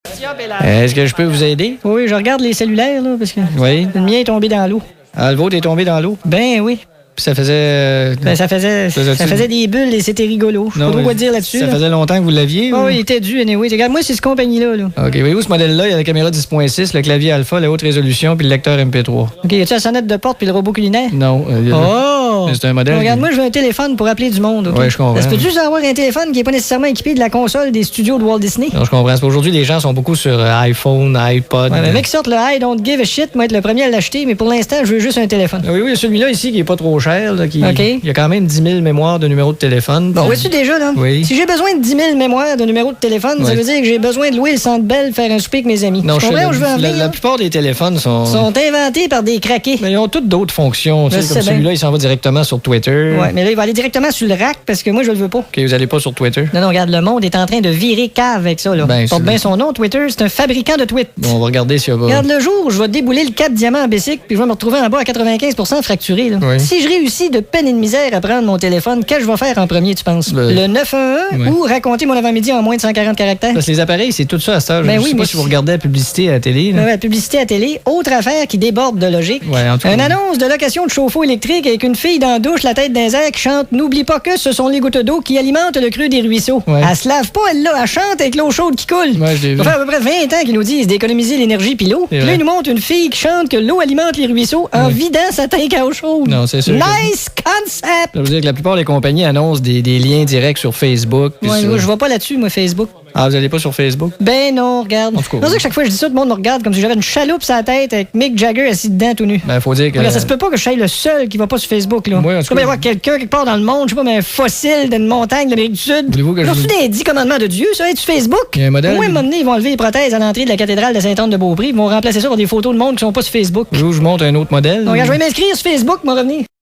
Est-ce que je peux vous aider? Oui, je regarde les cellulaires, là, parce que Oui. le mien est tombé dans l'eau. Ah, le vôtre est tombé dans l'eau? Ben oui. Puis ça faisait... Ben, ça faisait des bulles et c'était rigolo. Je sais pas trop quoi dire là-dessus. Ça là. faisait longtemps que vous l'aviez? Oh, ou? il était dû, anyway. Regarde, moi, c'est cette compagnie-là. Là. OK. Voyez-vous ce modèle-là? Il y a la caméra 10.6, le clavier alpha, la haute résolution, puis le lecteur MP3. OK, y a-tu la sonnette de porte puis le robot culinaire? Non. Oh! C'est un modèle... Regarde, moi, je veux un téléphone pour appeler du monde. OK? Ouais, je comprends. Est-ce que tu veux avoir un téléphone qui n'est pas nécessairement équipé de la console des studios de Walt Disney? Non, je comprends. C'est qu'aujourd'hui, les gens sont beaucoup sur iPhone, iPod. Ouais, mais mec, sorte le I don't give a shit, moi, être le premier à l'acheter, mais pour l'instant, je veux juste un téléphone. Oui, oui, celui-là ici qui est pas trop cher. Là, OK. Il y a quand même 10 000 mémoires de numéros de téléphone. Bon, vois-tu déjà, là? Oui. Si j'ai besoin de 10 000 mémoires de numéros de téléphone, ça Oui. veut dire que j'ai besoin de louer le Centre Bell faire un souper avec mes amis. Non, Tu comprends où je veux en venir? la là? plupart des téléphones sont Sont inventés par des craqués. Mais ils ont toutes d'autres fonctions. Tu Je sais, sais comme bien. celui-là, il s'en va directement sur Twitter. Ouais, mais là, il va aller directement sur le rack parce que moi, je le veux pas. OK, vous allez pas sur Twitter? Non, non, regarde, le monde est en train de virer cave avec ça, là. Ben, Porte c'est- bien son nom, Twitter, c'est un fabricant de tweets. Bon, on va regarder s'il y a pas... Regarde, le jour où je vais débouler le cap diamant en bicycle puis je vais me retrouver en bas à 95% fracturé, là. Oui. Si je réussis de peine et de misère à prendre mon téléphone, qu'est-ce que je vais faire en premier, tu penses? Ben- Le 911 Ouais. ou raconter mon avant-midi en moins de 140 caractères? Parce que les appareils, c'est tout ça à cette heure. Ben Je oui, sais pas mais si vous regardez la publicité à la télé. là. Ouais, la publicité à télé, autre affaire qui déborde de logique. Ouais, en tout cas. Une annonce de location de chauffe-eau électrique avec une fille dans la douche, la tête d'un air qui chante « N'oublie pas que ce sont les gouttes d'eau qui alimentent le creux des ruisseaux Ouais. Elle se lave pas, elle là, elle chante avec l'eau chaude qui coule. Ouais, je l'ai vu. Ça fait à peu près 20 ans qu'ils nous disent d'économiser l'énergie pis l'eau. C'est Puis là, vrai. ils nous montrent une fille qui chante que l'eau alimente les ruisseaux en vidant sa tank à eau chaude. Non, c'est sûr que- Nice concept! Ça veut dire que la plupart des compagnies annoncent des liens directs sur Facebook. puis Ouais, sur- moi, je vais pas là-dessus, moi, Facebook. Ah, vous allez pas sur Facebook? Ben non, regarde. En tout cas, C'est pour ça que chaque fois que je dis ça, tout le monde me regarde comme si j'avais une chaloupe sur la tête avec Mick Jagger assis dedans tout nu. Ben, faut dire que... Regarde, ça se peut pas que je sois le seul qui va pas sur Facebook, là. Ouais, en tout Il peut cas, y avoir quelqu'un quelque part dans le monde, je sais pas, mais un fossile d'une montagne d'Amérique du Sud. Voulez-vous que je Ils ont vous- reçu des 10 commandements de Dieu, ça, être sur Facebook. Il y a un modèle- Au moins, à un moment donné, ils vont enlever les prothèses à l'entrée de la cathédrale de Sainte-Anne-de-Beaupré. Ils vont remplacer ça par des photos de monde qui sont pas sur Facebook. Je vous montre un autre modèle. Donc, regarde, je vais m'inscrire sur Facebook, moi revenir.